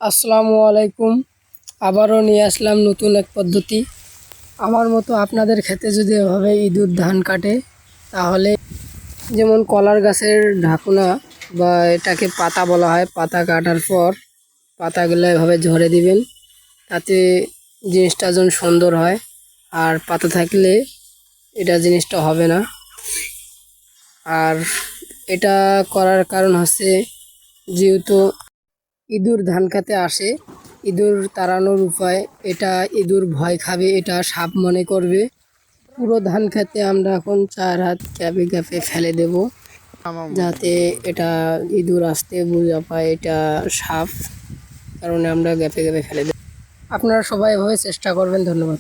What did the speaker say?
আসসালামু আলাইকুম। আবারও নিয়ে আসলাম নতুন এক পদ্ধতি। আমার মতো আপনাদের ক্ষেতে যদি এভাবে ইঁদুর ধান কাটে, তাহলে যেমন কলার গাছের ঢাকুনা বা এটাকে পাতা বলা হয়, পাতা কাটার পর পাতাগুলো এভাবে ঝরে দিবেন, তাতে জিনিসটা যেন সুন্দর হয়। আর পাতা থাকলে এটা জিনিসটা হবে না। আর এটা করার কারণ হচ্ছে, যেহেতু ইঁদুর ধান খেতে আসে, ইঁদুর তাড়ানোর উপায় এটা, ইঁদুর ভয় খাবে, এটা সাপ মনে করবে। পুরো ধান খেতে আমরা এখন 4 হাত গ্যাপে গ্যাপে ফেলে দেব, যাতে এটা ইঁদুর আসতে বুঝা পায় এটা সাপ, কারণে আমরা গ্যাপে গ্যাপে ফেলে দেব। আপনারা সবাই এভাবে চেষ্টা করবেন। ধন্যবাদ।